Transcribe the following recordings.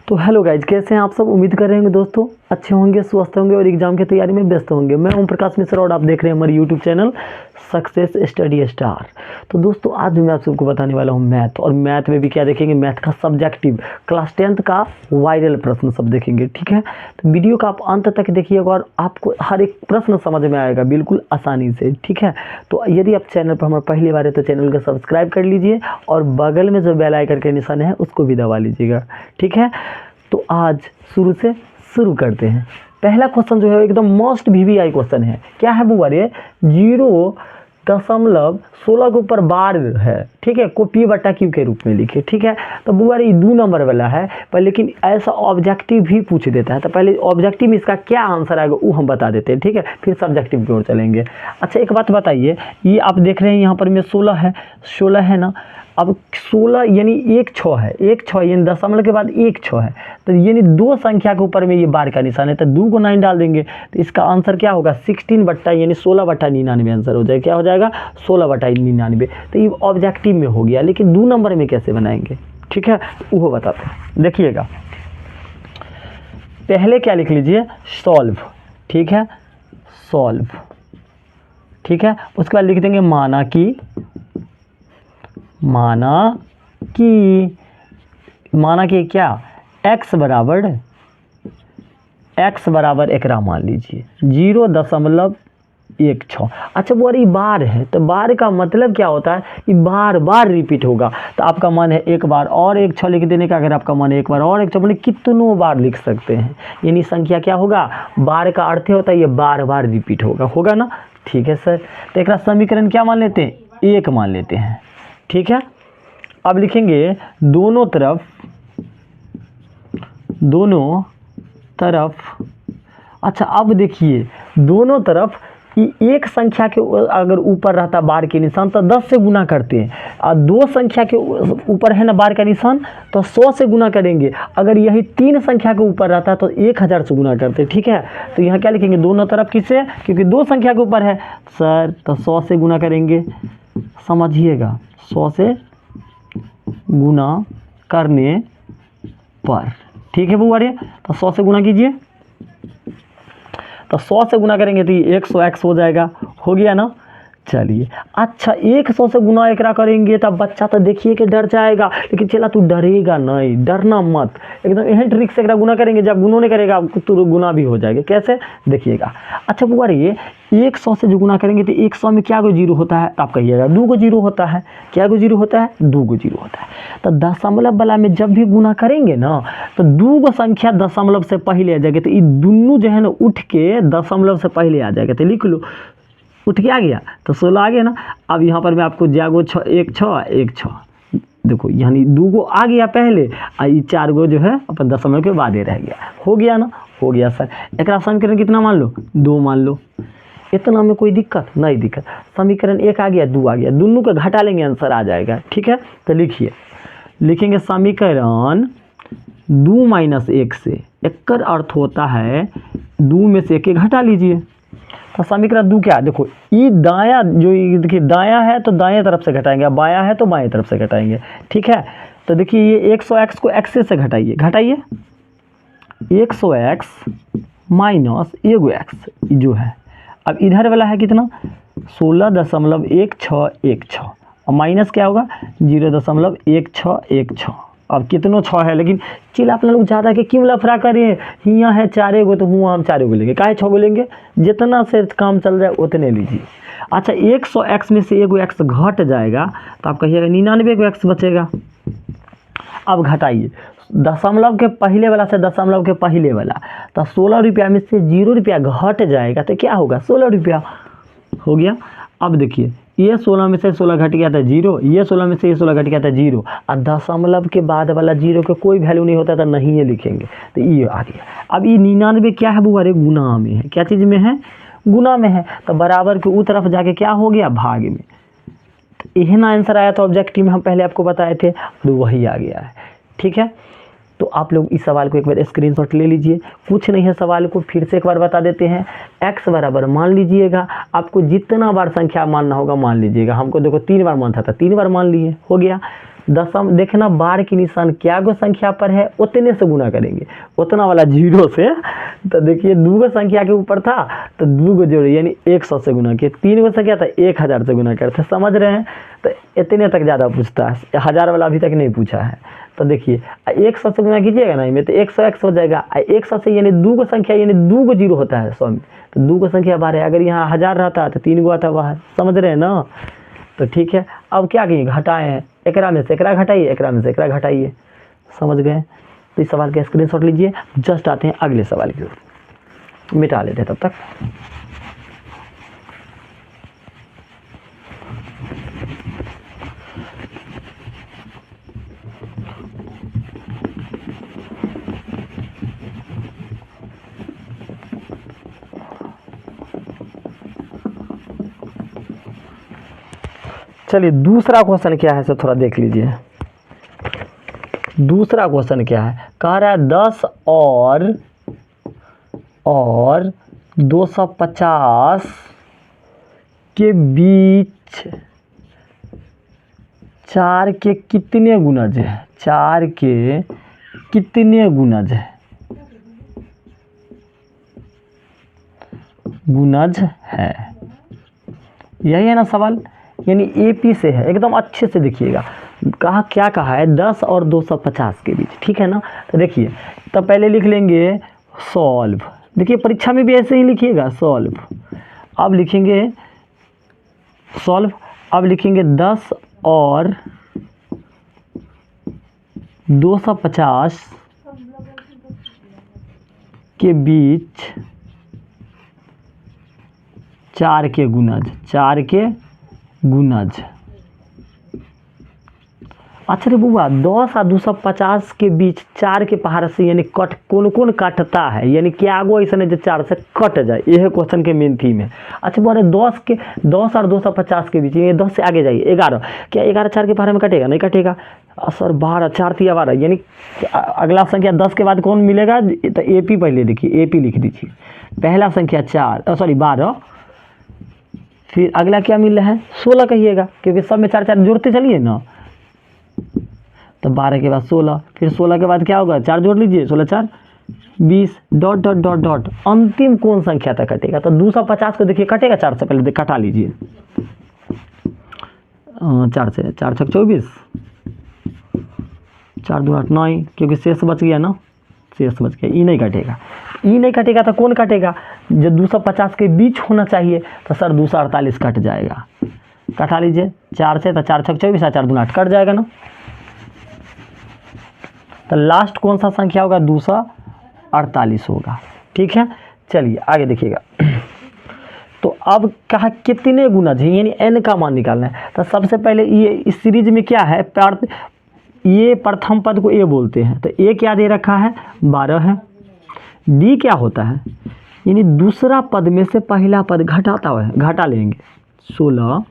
तो hello guys, कैसे हैं आप सब। उम्मीद कर रहे होंगे दोस्तों अच्छे होंगे, स्वस्थ होंगे और एग्जाम की तैयारी में व्यस्त होंगे। मैं ओम प्रकाश मिश्रा और आप देख रहे हैं हमारे YouTube channel success study star. तो दोस्तों आज भी मैं आप सबको बताने वाला हूं मैथ, और मैथ में भी क्या देखेंगे, मैथ का सब्जेक्टिव क्लास 10th का वायरल प्रश्न सब देखेंगे। ठीक है, तो वीडियो का आप अंत तक देखिएगा और आपको हर एक प्रश्न समझ में आएगा बिल्कुल आसानी से। ठीक है, तो यदि आप चैनल पर हमारे पहली बार है तो चैनल को सब्सक्राइब कर लीजिए और बगल में जो बेल आइकन का निशान है उसको भी दबा लीजिएगा। ठीक है, तो आज शुरू करते हैं। पहला क्वेश्चन जो है एकदम मोस्ट वीवीआई क्वेश्चन है। क्या है बुआ रे, 0.16 के ऊपर बार है। ठीक है, को पी बटा क्यू के रूप में लिखे। ठीक है, तो बुआ रे 2 नंबर वाला है पर लेकिन ऐसा ऑब्जेक्टिव भी पूछ देता है, तो पहले ऑब्जेक्टिव में इसका क्या आंसर आएगा वो हम बता देते हैं। ठीक है, फिर सब्जेक्टिव की ओर चलेंगे। अच्छा एक बात बताइए, ये आप देख रहे हैं यहाँ पर में 16 है ना। अब 16 यानी 1 6 है, 1 6 यानी दशमलव के बाद 1 6 है, तो यानी 2 संख्या के ऊपर में ये बार का निशान है, तो 2 को 9 डाल देंगे तो इसका आंसर क्या होगा 16 बट्टा यानी 16/99 आंसर हो जाएगा। क्या हो जाएगा 16/99। तो ये ऑब्जेक्टिव में हो गया, लेकिन 2 नंबर में कैसे बनाएंगे। ठीक है, वो बताते हैं। देखिएगा पहले क्या लिख लीजिए, सॉल्व। ठीक है, सॉल्व। ठीक है, उसके बाद लिख देंगे माना कि क्या x बराबर एकरा मान लीजिए 0.16। अच्छा वो ये बार है, तो बार का मतलब क्या होता है, ये बार बार रिपीट होगा। तो आपका मन है एक बार और 1 6 लिख देने का। अगर आपका मन है एक बार और 1 6 मतलब कितनों बार लिख सकते हैं, यानी संख्या क्या होगा, बार का अर्थ होता है ये बार बार रिपीट होगा ना। ठीक है सर, तो एक समीकरण क्या मान लेते हैं, 1 मान लेते हैं। ठीक है, अब लिखेंगे दोनों तरफ। अच्छा अब देखिए दोनों तरफ एक संख्या के अगर ऊपर रहता बार के निशान तो 10 से गुना करते हैं, और 2 संख्या के ऊपर है ना बार का निशान तो 100 से गुना करेंगे। अगर यही 3 संख्या के ऊपर रहता तो 1000 से गुना करते। ठीक है, तो यहाँ क्या लिखेंगे, दोनों तरफ किससे, क्योंकि 2 संख्या के ऊपर है सर तो 100 से गुना करेंगे। समझिएगा 100 से गुना करने पर। ठीक है बुआ रे, तो 100 से गुना कीजिए, तो 100 से गुना करेंगे तो ये 100x हो जाएगा। हो गया ना। चलिए अच्छा 100 से गुना एकरा करेंगे तब बच्चा तो देखिए कि डर जाएगा, लेकिन चला तू डरेगा नहीं, डरना मत, एकदम यही ट्रिक से एकरा गुना करेंगे। जब गुना नहीं करेगा तो गुना भी हो जाएगा। कैसे देखिएगा। अच्छा बुआ ये 100 से जो गुना करेंगे तो 100 में क्या को 0 होता है, तो आप कहिएगा 2 को 0 होता है। क्या को 0 होता है, 2 को 0 होता है। तो दशमलव वाला में जब भी गुना करेंगे ना तो 2 को संख्या दशमलव से पहले आ जाएगा, तो ये दोनों जो है ना उठ के दशमलव से पहले आ जाएगा। तो लिख लो, उठ के आ गया तो 16 आ गया ना। अब यहाँ पर मैं आपको जागो 1 6 देखो, यानी 2 को आ गया पहले और ये 4 गो जो है अपन दशमलव के बाद रह गया। हो गया ना, हो गया सर। एक समीकरण कितना मान लो, 2 मान लो। इतना में कोई दिक्कत नहीं, दिक्कत। समीकरण 1 आ गया, 2 आ गया, दोनों का घटा लेंगे आंसर आ जाएगा। ठीक है, तो लिखिए, लिखेंगे समीकरण 2 - 1 से, एक अर्थ होता है 2 में से 1 घटा लीजिए। तो समीकरण 2 क्या, देखो ये दाया जो देखिए दाया है तो दाएं तरफ से घटाएंगे, बायां है तो बाएं तरफ से घटाएंगे। ठीक है, तो देखिए ये 100x को x से घटाइए, 100x माइनस एगो x जो है। अब इधर वाला है कितना 16.1616 और माइनस क्या होगा 0.1616। अब कितनों 6 है, लेकिन चिल आप लोग ज़्यादा के क्यों लफड़ा करें, यहाँ है 4 गो तो हुआ हम 4 गो लेंगे, काहे 6 गो लेंगे, जितना से काम चल जाए उतने लीजिए। अच्छा 100x में से एगो x घट जाएगा तो आप कहिएगा 99 गो x बचेगा। अब घटाइए दशमलव के पहले वाला से दशमलव के पहले वाला, तो 16 रुपया में से 0 रुपया घट जाएगा तो क्या होगा 16 रुपया हो गया। अब देखिए ये 16 में से 16 घट गया था 0, ये 16 में से ये 16 घट गया था 0, और दशमलव के बाद वाला 0 के कोई वैल्यू नहीं होता था, नहीं ये लिखेंगे तो ये आ गया। अब ये 99 क्या है बुआ रे, गुना में है। क्या चीज़ में है, गुना में है, तो बराबर के ऊ तरफ जाके क्या हो गया, भाग में। तो यही ना आंसर आया था ऑब्जेक्टिव में, हम पहले आपको बताए थे, तो वही आ गया है। ठीक है, तो आप लोग इस सवाल को एक बार स्क्रीनशॉट ले लीजिए। कुछ नहीं है, सवाल को फिर से एक बार बता देते हैं। x बराबर मान लीजिएगा, आपको जितना बार संख्या मानना होगा मान लीजिएगा। हमको देखो 3 बार मानता था, 3 बार मान लिए, हो गया। दशम देखना बार की निशान क्या गो संख्या पर है उतने से गुना करेंगे, उतना वाला 0 से। तो देखिए 2 गो संख्या के ऊपर था तो 2 गो जोड़े यानी 100 से गुना किए, 3 गो संख्या था 1000 से गुना करते, समझ रहे हैं। तो इतने तक ज़्यादा पूछता है, 1000 वाला अभी तक नहीं पूछा है। तो देखिए 100 से गुना कीजिएगा ना में तो 100 हो जाएगा। 100 से यानी 2 गो संख्या यानी 2 गो 0 होता है 100 में, तो 2 गो संख्या बाहर है। अगर यहाँ 1000 रहता तो 3 गो आता बाहर, समझ रहे हैं ना। तो ठीक है, अब क्या कहेंगे घटाए हैं, एकरा में से एकरा घटाइए, एकरा में से एकरा घटाइए, समझ गए। तो इस सवाल का स्क्रीनशॉट लीजिए। जस्ट आते हैं अगले सवाल की ओर, मिटा लेते हैं तब तक। चलिए दूसरा क्वेश्चन क्या है, सो थोड़ा देख लीजिए। दूसरा क्वेश्चन क्या है, कह रहा है 10 और 250 के बीच 4 के कितने गुणज है, 4 के कितने गुणज है, गुणज है, यही है ना सवाल। यानी एपी से है, एकदम अच्छे से देखिएगा। कहा क्या कहा है 10 और 250 के बीच, ठीक है ना। तो देखिए तो पहले लिख लेंगे सॉल्व, देखिए परीक्षा में भी ऐसे ही लिखिएगा सॉल्व। अब लिखेंगे सॉल्व, अब लिखेंगे 10 और 250 के बीच 4 के गुणज, 4 के गुणज। अच्छा रे बुआ 10 और 250 के बीच 4 के पहाड़ से यानी कट कौन कौन काटता है, यानी क्या गो ऐसा जो 4 से कट जाए, यह क्वेश्चन के मेन थीम है। अच्छा बोले 10 और 250 के बीच, ये 10 से आगे जाइए 11, क्या 11 4 के पहाड़ में कटेगा, नहीं कटेगा। सर 12 4 3 12, यानी अगला संख्या 10 के बाद कौन मिलेगा, तो एपी पहले देखिए, एपी लिख दीजिए। पहला संख्या 12, फिर अगला क्या मिल रहा है 16 कहिएगा, क्योंकि सब में 4 4 जोड़ते चलिए ना। तो 12 के बाद 16, फिर 16 के बाद क्या होगा 4 जोड़ लीजिए, 16 4 20, डॉट डॉट डॉट डॉट, अंतिम कौन संख्या तक कटेगा। तो 250 को देखिए कटेगा 4 से, पहले कटा लीजिए 4 से, 4 6 24, 4 2 8 9, क्योंकि शेष बच गया ना, शेष बच गया, ई नहीं कटेगा। ई नहीं कटेगा तो कौन कटेगा, जो 250 के बीच होना चाहिए, तो सर 248 कट जाएगा, कटा लीजिए 4 से, तो 4 6 24 और 4 2 8 कट जाएगा ना। तो लास्ट कौन सा संख्या होगा 248 होगा, ठीक है। चलिए आगे देखिएगा। तो अब कहा कितने गुणज है, यानी n का मान निकालना है। तो सबसे पहले ये इस सीरीज में क्या है, ये प्रथम पद को a बोलते हैं, तो a क्या दे रखा है 12 है। d क्या होता है, यानी दूसरा पद में से पहला पद घटाता हुआ है, घटा लेंगे 16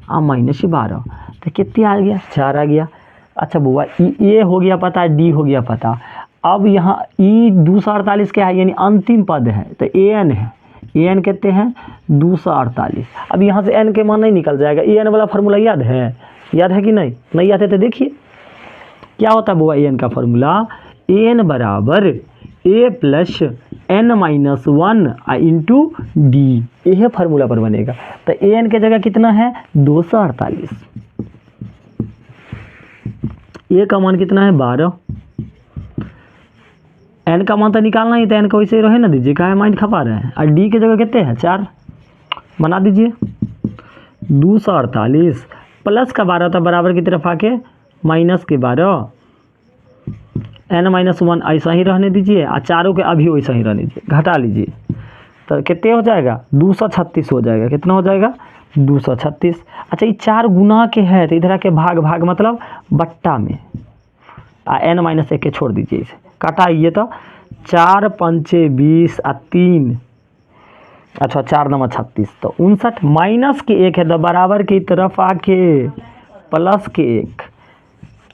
और -12, तो कितने आ गया 4 आ गया। अच्छा बुआ ए हो गया पता, डी हो गया पता। अब यहाँ ई 248 क्या है, यानी अंतिम पद है, तो ए एन है, ए एन कहते हैं 248। अब यहाँ से एन के मान नहीं निकल जाएगा, ए एन वाला फार्मूला याद है, याद है कि नहीं, नहीं याद है तो देखिए क्या होता है बुआ ए एन का फार्मूला, ए एन बराबर ए प्लस एन -1 इंटू डी, यह फार्मूला पर बनेगा। तो ए एन के जगह कितना है 248, ए का मान कितना है 12, एन का मान तो निकालना ही, तो एन का वैसे रहे ना दीजिए, क्या है माइंड खपा रहे हैं। और डी के जगह कितने हैं 4, बना दीजिए 248 प्लस का 12 था बराबर की तरफ आके माइनस के 12, n -1 ऐसा ही रहने दीजिए, और चारों के अभी वैसा ही रहने दीजिए, घटा लीजिए तो कितने हो जाएगा 236 हो जाएगा। कितना हो जाएगा 236। अच्छा ये 4 गुना के है, तो इधर आके भाग भाग मतलब बट्टा में n -1 के छोड़ दीजिए, इसे काटाइए तो 4 पंचे 20 और 3, अच्छा 4 9 36, तो 59 माइनस के 1 है, तो बराबर की तरफ आके प्लस के 1,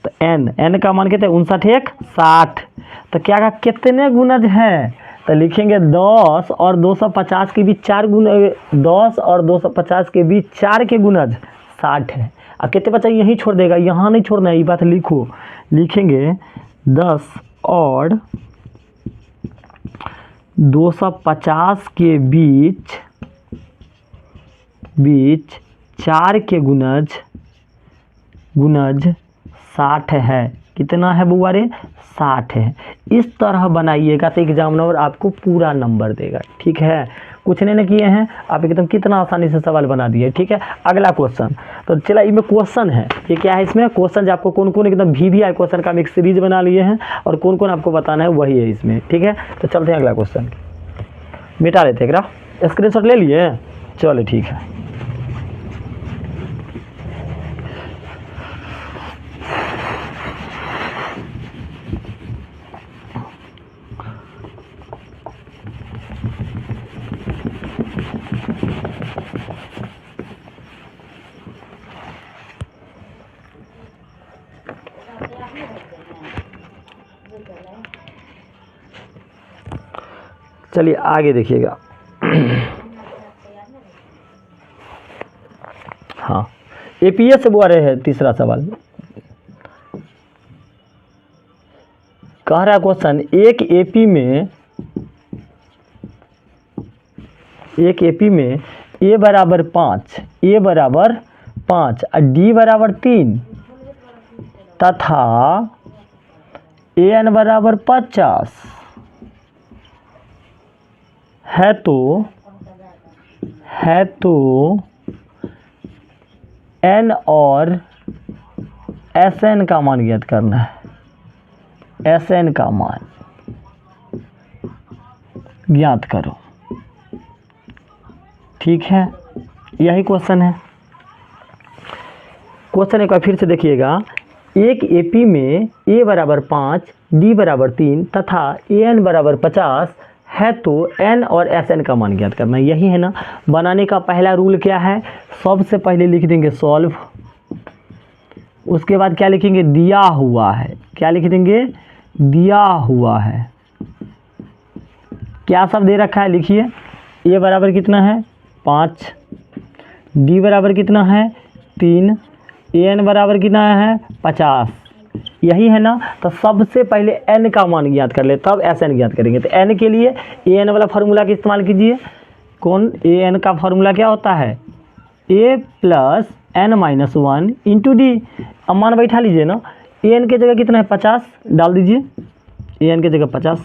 तो n का मान कितने 59 1 60। तो क्या का कितने गुणज हैं, तो लिखेंगे 10 और 250 के बीच 4 गुण, 10 और 250 के बीच 4 के गुणज 60 है। अब कितने बच्चा यहीं छोड़ देगा, यहाँ नहीं छोड़ना है, ये बात लिखो। लिखेंगे 10 और 250 के बीच 4 के गुणज 60 है। कितना है बुआ रे? 60 है। इस तरह बनाइएगा तो एग्जामिनर आपको पूरा नंबर देगा। ठीक है, कुछ नहीं किए हैं आप, एकदम कितना आसानी से सवाल बना दिए। ठीक है, अगला क्वेश्चन। तो चला इसमें क्वेश्चन है, ये क्या है इसमें क्वेश्चन, आपको कौन कौन एकदम भी आए क्वेश्चन का हम एक सीरीज बना लिए हैं और कौन कौन आपको बताना है वही है इसमें। ठीक है, तो चलते हैं अगला क्वेश्चन, मिटा लेते हैं। स्क्रीनशॉट ले लिए, चलो ठीक है। चलिए आगे देखिएगा। हाँ, एपीएस से बुआ रहे हैं। तीसरा सवाल कह रहा क्वेश्चन, एक एपी में ए बराबर 5 और डी बराबर 3 तथा ए एन बराबर 50 है तो एन और एस एन का मान ज्ञात करना है। एस एन का मान ज्ञात करो। ठीक है, यही क्वेश्चन है। क्वेश्चन एक बार फिर से देखिएगा। एक एपी में ए बराबर 5 डी बराबर 3 तथा ए एन बराबर 50 है तो एन और एस एन का मान ज्ञात करना। यही है ना। बनाने का पहला रूल क्या है? सबसे पहले लिख देंगे सॉल्व, उसके बाद क्या लिखेंगे? दिया हुआ है। क्या लिख देंगे? दिया हुआ है। क्या सब दे रखा है लिखिए। ए बराबर कितना है? 5, डी बराबर कितना है? 3, ए एन बराबर कितना है? 50। यही है ना। तो सबसे पहले एन का मान ज्ञात कर ले, तब एस एन ज्ञात करेंगे। तो एन के लिए ए एन वाला फार्मूला का इस्तेमाल कीजिए। कौन? ए एन का फार्मूला क्या होता है? A plus N minus 1 into D. अब मान बैठा लीजिए ना। ए एन के जगह कितना है? 50 डाल दीजिए। ए एन के जगह 50,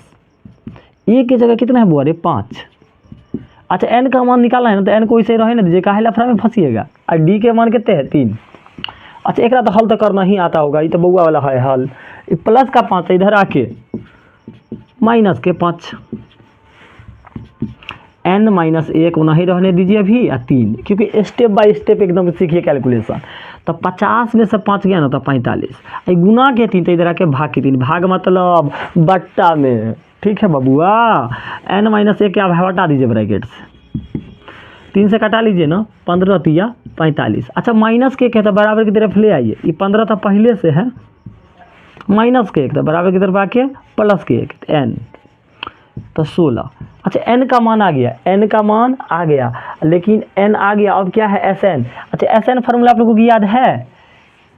ए के जगह कितना है बुआ रे? 5। अच्छा, एन का मान निकालना है ना, तो एन को इसे रहे ना दीजिए, काहे लफड़ा में फंसिएगा। और डी के मान कितने हैं? 3। अच्छा, एक तो हल तो करना ही आता होगा, ये तो बउआ वाला है हल। प्लस का 5 इधर आके माइनस के 5, एन माइनस 1 नहीं रहने दीजिए अभी, या 3, क्योंकि स्टेप बाय स्टेप एकदम सीखिए कैलकुलेशन। तो 50 में से 5 गया ना तो 45, गुना के 3 तो इधर आके भाग के 3, भाग मतलब बट्टा में। ठीक है बबुआ, एन माइनस 1 क्या हटा दीजिए ब्रैकेट से, 3 से कटा लीजिए ना, 15 तिया 45। अच्छा, माइनस के 1 है तो बराबर की तरफ ले आइए। ये 15 तो पहले से है, माइनस के 1 तो बराबर की तरफ आके प्लस के 1 एन, तो 16। अच्छा, एन का मान आ गया, एन का मान आ गया, लेकिन एन आ गया, अब क्या है? S N. अच्छा, एस एन फार्मूला आप लोगों को याद है?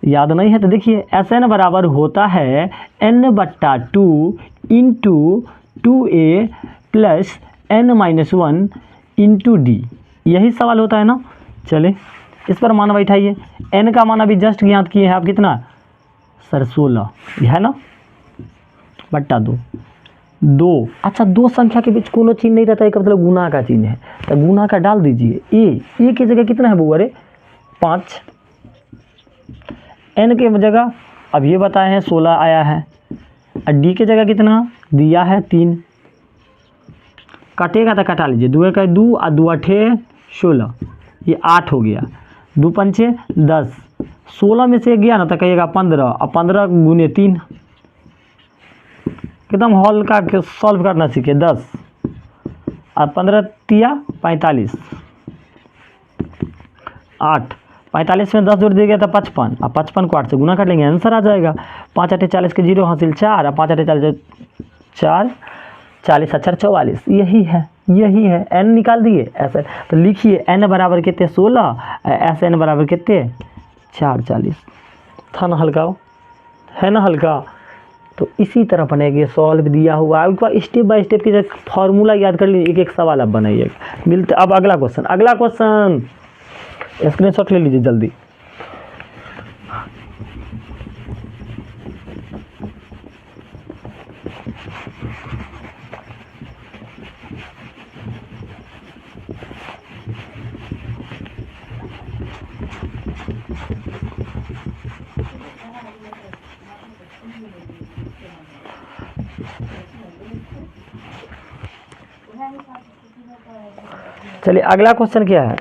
याद नहीं है तो देखिए, एस एन बराबर होता है n/2 into 2a plus n-1 into D. यही सवाल होता है ना। चले इस पर मान बैठाइए। n का मान अभी जस्ट ज्ञात किए हैं आप, कितना सर? 16 है ना, बट्टा 2। अच्छा, दो संख्या के बीच कोनो चिन्ह नहीं रहता है, मतलब गुना का चिन्ह है, तो गुना का डाल दीजिए। ए की जगह कितना है बुआ रे? 5। एन के जगह अब ये बताए हैं 16 आया है, और डी के जगह कितना दिया है? 3। कटेगा तो कटा लीजिए, 2 का 2 और 2 8 16, ये 8 हो गया। 2 पंचे 10, 16 में से गया ना तो कहिएगा 15, और 15 गुने 3, एकदम हॉल का सॉल्व करना सीखे। 10 और 15 तिया 45, 8, 45 में 10 जोड़ दिया गया था 55, और 55 को 8 से गुना कर लेंगे, आंसर आ जाएगा। 5 8 40 के 0 हासिल 4, और 5 8 40 4, 40 4 44। यही है। एन निकाल दिए, एस एन। तो लिखिए एन बराबर कितने? 16, एस एन बराबर कितने? 440 था ना हल्का, है ना हल्का। तो इसी तरह बनेगा, सॉल्व दिया हुआ है, एक बार स्टेप बाय स्टेप की फॉर्मूला याद कर लीजिए, एक एक सवाल आप बनाइएगा। मिलते अब अगला क्वेश्चन, अगला क्वेश्चन स्क्रीनशॉट ले लीजिए जल्दी। चलिए अगला क्वेश्चन क्या है,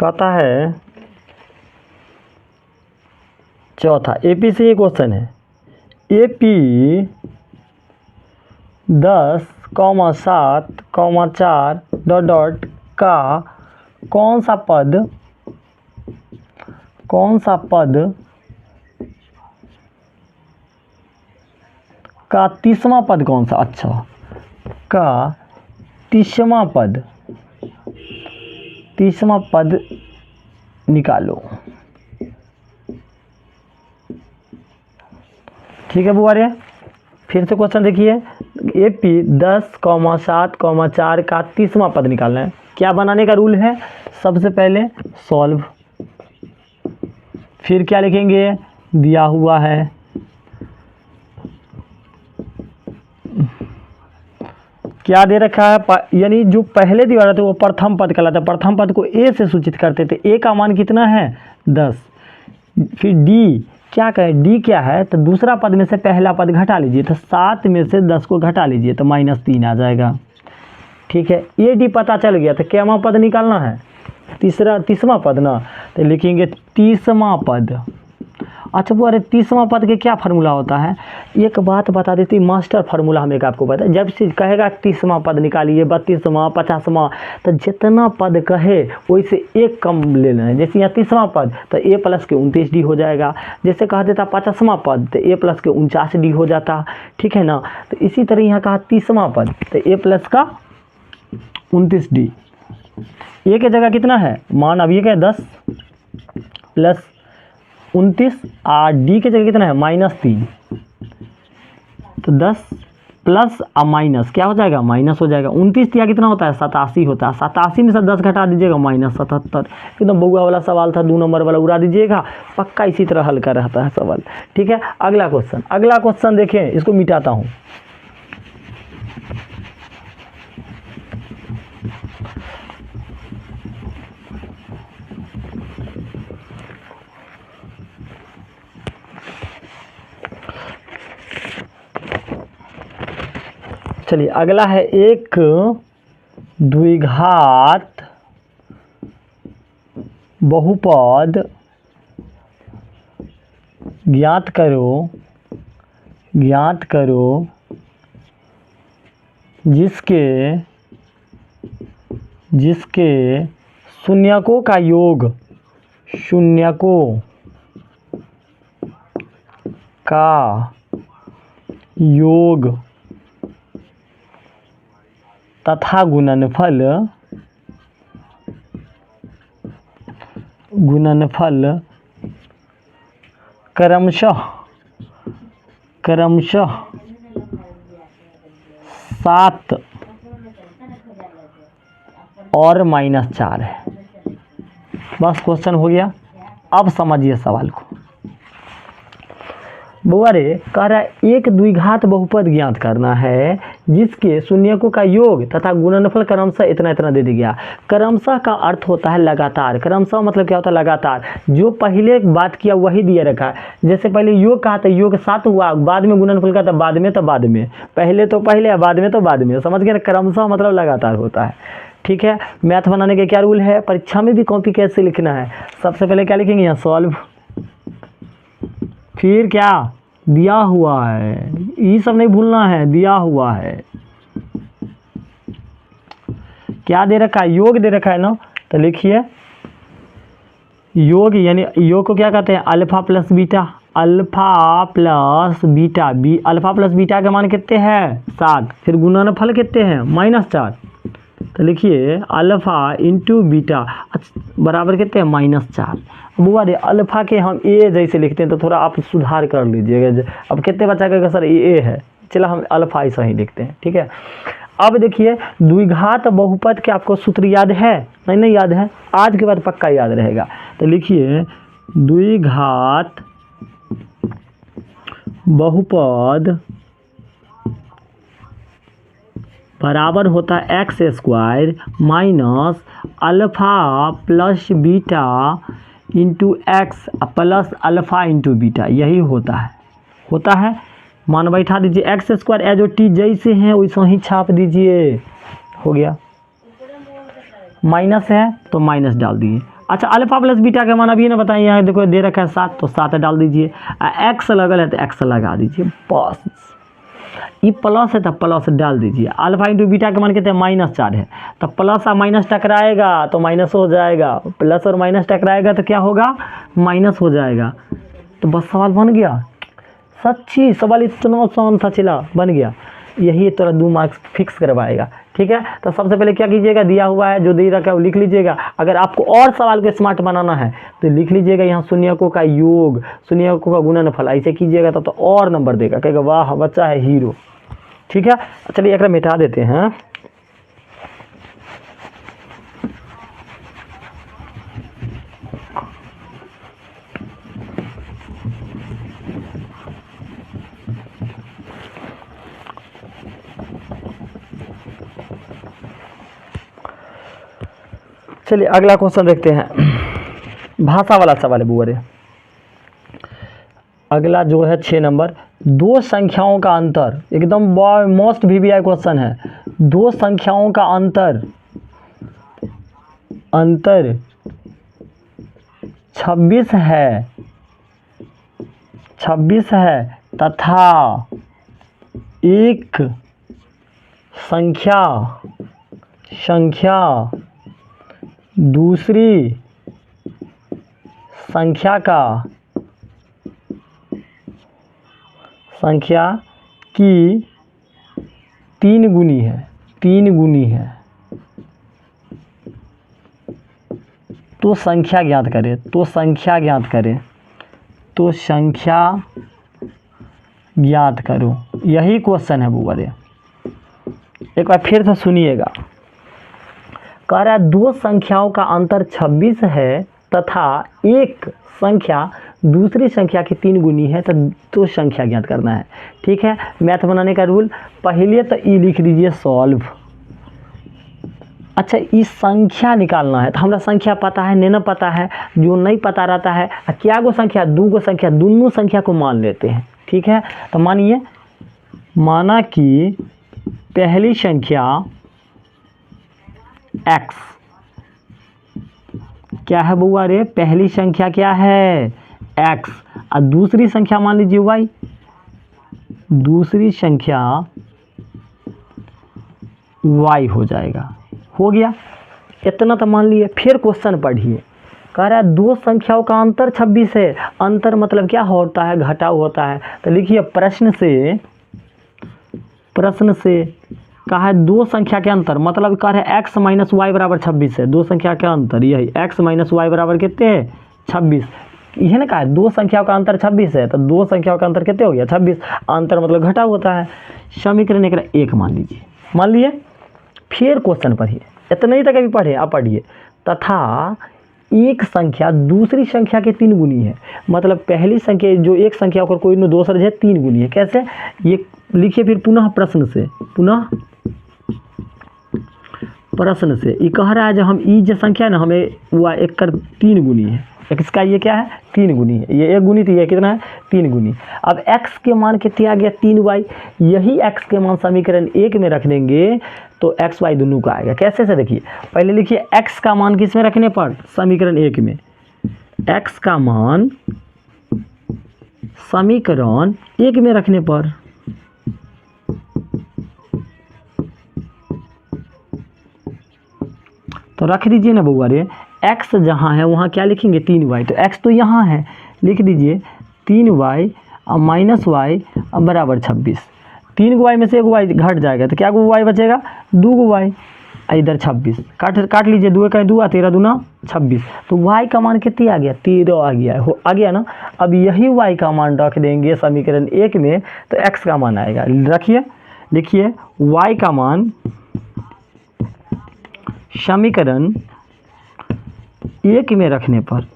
कहता है चौथा एपी से ये क्वेश्चन है, एपी 10,7,4 डॉट डॉट का कौन सा पद का 30वां पद कौन सा, अच्छा का 30वां पद निकालो। ठीक है बुआरे, फिर से क्वेश्चन देखिए, एपी 10,7,4 का 30वां पद निकालना है। क्या बनाने का रूल है, सबसे पहले सॉल्व, फिर क्या लिखेंगे, दिया हुआ है, क्या दे रखा है, यानी जो पहले दिया रहा था वो प्रथम पद कहलाता है, प्रथम पद को ए से सूचित करते थे, ए का मान कितना है 10। फिर डी क्या कहे, डी क्या है, तो दूसरा पद में से पहला पद घटा लीजिए, तो 7 में से 10 को घटा लीजिए तो -3 आ जाएगा। ठीक है, ए डी पता चल गया, तो क्यावां पद निकालना है, 30वां पद ना, तो लिखेंगे 30वां पद। अच्छा वो अरे 30वां पद के क्या फार्मूला होता है, एक बात बता देती, मास्टर फार्मूला हम एक आपको बता, जब से कहेगा 30वां पद निकालिए, 32वां 50वां, तो जितना पद कहे वैसे एक कम ले लेना है। जैसे यहाँ 30वां पद तो ए प्लस के 29D हो जाएगा, जैसे कहा देता 50वां पद तो ए प्लस के 49D हो जाता, ठीक है ना। तो इसी तरह यहाँ कहा 30वां पद तो ए प्लस का 29D, ए के जगह कितना है मान, अब ये क्या है 10 प्लस 29 और डी के जगह कितना है -3, तो 10 प्लस और माइनस क्या हो जाएगा, माइनस हो जाएगा। 29 या कितना होता है 87 होता है, 87 में से 10 घटा दीजिएगा -77। एकदम बउआ वाला सवाल था, 2 नंबर वाला उड़ा दीजिएगा, पक्का इसी तरह हल का रहता है सवाल। ठीक है, अगला क्वेश्चन देखें, इसको मिटाता हूँ। चलिए अगला है, एक द्विघात बहुपद ज्ञात करो जिसके शून्यकों का योग तथा गुणनफल क्रमशः 7 और -4 है। बस क्वेश्चन हो गया, अब समझिए सवाल को। बुआ रे कह रहा है एक द्विघात बहुपद ज्ञात करना है जिसके शून्यकों का योग तथा गुणनफल क्रमशः इतना इतना दे दिया। क्रमशः का अर्थ होता है लगातार, क्रमशः मतलब क्या होता है लगातार, जो पहले बात किया वही दिया रखा है। जैसे पहले योग कहा था, योग 7 हुआ, बाद में गुणनफल का था, बाद में, पहले तो पहले, बाद में तो बाद में, समझ गए ना। क्रमशः मतलब लगातार होता है। ठीक है, मैथ बनाने के क्या रूल है, परीक्षा में भी कॉपी कैसे लिखना है, सबसे पहले क्या लिखेंगे यहाँ सॉल्व, फिर क्या दिया हुआ है, ये सब नहीं भूलना है, दिया हुआ है, क्या दे रखा है, योग दे रखा है ना, तो लिखिए योग, यानी योग को क्या कहते हैं alpha plus beta, alpha plus beta के मान कितने हैं 7, फिर गुणनफल कितने हैं -4, तो लिखिए अल्फ़ा इंटू बीटा बराबर कितने हैं -4। बुआ रे अल्फ़ा के हम ए जैसे लिखते हैं तो थोड़ा आप सुधार कर लीजिएगा। अब कितने बचा करेगा सर, ए है, चलो हम अल्फ़ा ऐसा ही लिखते हैं, ठीक है। अब देखिए द्विघात बहुपद के आपको सूत्र याद है? नहीं याद है, आज के बाद पक्का याद रहेगा। तो लिखिए द्विघात बहुपद बराबर होता है x² minus alpha plus beta into x plus alpha into beta, यही होता है। मान बैठा दीजिए x² एज ओ टी जैसे हैं वैसे ही छाप दीजिए, हो गया। माइनस है तो माइनस डाल दीजिए। अच्छा अल्फ़ा प्लस बीटा का मान अभी ना बताइए, यहाँ देखो दे रखा है 7 तो 7 डाल दीजिए। एक्स लगल है तो एक्स लगा दीजिए, बस। ये प्लस है तो प्लस डाल दीजिए। अल्फ़ा इंटू बीटा के मान कितने हैं -4 है, तो प्लस और माइनस टकराएगा तो माइनस हो जाएगा, प्लस और माइनस टकराएगा तो क्या होगा, माइनस हो जाएगा। तो बस सवाल बन गया। सच्ची सवाल इतना आसान था, चला बन गया। यही तरह 2 मार्क्स फिक्स करवाएगा, ठीक है। तो सबसे पहले क्या कीजिएगा, दिया हुआ है जो दे रखा है वो लिख लीजिएगा। अगर आपको और सवाल को स्मार्ट बनाना है तो लिख लीजिएगा यहाँ शून्यकों का योग, शून्यकों का गुणनफल, ऐसे कीजिएगा तो और नंबर देगा, कहेगा वाह बच्चा है हीरो, ठीक है। चलिए एक मिटा देते हैं। चलिए अगला क्वेश्चन देखते हैं, भाषा वाला सवाल है बुआ रे। अगला जो है 6 नंबर, दो संख्याओं का अंतर, एकदम मोस्ट VVI क्वेश्चन है। दो संख्याओं का अंतर 26 है तथा एक संख्या दूसरी संख्या की 3 गुनी है, तो संख्या ज्ञात करो। यही क्वेश्चन है बुआ रे, एक बार फिर से सुनिएगा। कह रहा है दो संख्याओं का अंतर 26 है तथा एक संख्या दूसरी संख्या की 3 गुनी है, तो संख्या ज्ञात करना है, ठीक है। मैथ बनाने का रूल, पहले तो ई लिख लीजिए सॉल्व। अच्छा इस संख्या निकालना है तो हमरा संख्या पता है नहीं पता है, जो नहीं पता रहता है क्या गो संख्या, 2 गो संख्या, दोनों संख्या को मान लेते हैं, ठीक है। तो माना कि पहली संख्या x क्या है बुआ रे, पहली संख्या क्या है x, और दूसरी संख्या मान लीजिए y, दूसरी संख्या y हो जाएगा, हो गया। इतना तो मान लिए। फिर क्वेश्चन पढ़िए, कह रहा है दो संख्याओं का अंतर 26 है। अंतर मतलब क्या होता है, घटाव होता है। तो लिखिए प्रश्न से कहा है दो संख्या के अंतर, मतलब कह रहा है x माइनस वाई बराबर 26 है। दो संख्या का अंतर यही x माइनस वाई बराबर कितने है 26, यह ना कहा है दो संख्याओं का अंतर 26 है, तो दो संख्याओं का अंतर कितने हो गया 26। अंतर मतलब घटाव होता है। समीकरण एक मान लिए। फिर क्वेश्चन पढ़िए, इतना ही तक अभी पढ़े, आप पढ़िए। तथा एक संख्या दूसरी संख्या के 3 गुनी है, मतलब पहली संख्या जो एक संख्या होकर कोई न दूसरा है 3 गुनी है। कैसे, ये लिखिए फिर पुनः प्रश्न से ये कह रहा है जब हम ई जो संख्या ना हमें हुआ 1 कर 3 गुनी है, इसका ये क्या है 3 गुनी है, ये 1 गुनी तो ये कितना है 3 गुनी। अब x के मान कितने आ गया 3y, यही x के मान समीकरण 1 में रख देंगे तो x y दोनों का आएगा। कैसे से देखिए, पहले लिखिए x का मान किस में रखने पर, समीकरण 1 में। x का मान समीकरण 1 में रखने पर तो रख दीजिए ना बउआ रे, x जहाँ है वहाँ क्या लिखेंगे 3y, तो x तो यहाँ है, लिख दीजिए 3y और माइनस y बराबर 26। 3 y में से 1 y घट जाएगा तो क्या गो y बचेगा 2 y। इधर 26 काट लीजिए, 2 का 2 13 दूना 26। तो y का मान कितनी आ गया, 13 आ गया, आ गया ना। अब यही y का मान रख देंगे समीकरण 1 में तो x का मान आएगा। रखिए, देखिए y का मान समीकरण 1 में रखने पर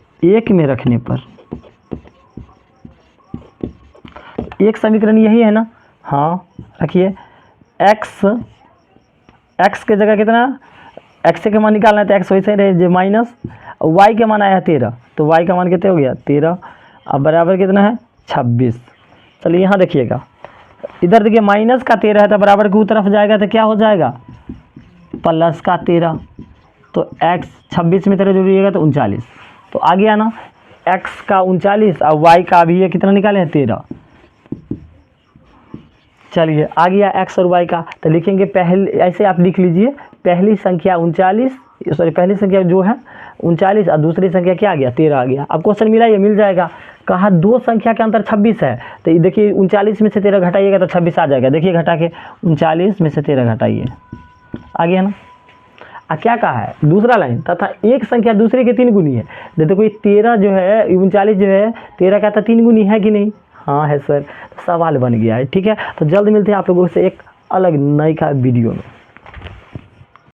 एक समीकरण यही है ना। हाँ रखिए, x के जगह कितना, x के मान निकालना है तो x वैसे रहे माइनस, y के मान आया है 13, तो y का मान कितना हो गया 13। अब बराबर कितना है 26। चलिए यहाँ देखिएगा, इधर देखिए माइनस का 13 है तो बराबर की तरफ जाएगा तो क्या हो जाएगा प्लस का 13। तो x 26 में 13 जोड़िएगा तो 39। तो आ गया ना x का 39 और y का भी ये कितना निकाले हैं 13। चलिए आ गया x और y का, तो लिखेंगे पहले ऐसे आप लिख लीजिए, पहली संख्या 39, सॉरी पहली संख्या जो है 39 और दूसरी संख्या क्या आ गया 13 आ गया। अब क्वेश्चन मिला, ये मिल जाएगा। कहा दो संख्या के अंतर 26 है, तो देखिए 39 में से 13 घटाइएगा तो 26 आ जाएगा। देखिए घटा के 39 में से 13 घटाइए, आ गया ना। क्या कहा है दूसरा लाइन, तथा एक संख्या दूसरे के 3 गुनी है। देखो ये 13 जो है 39 जो है 13 का तो 3 गुनी है कि नहीं, हाँ है सर। सवाल बन गया है, ठीक है। तो जल्द मिलते हैं आप लोगों से एक अलग नई का वीडियो में।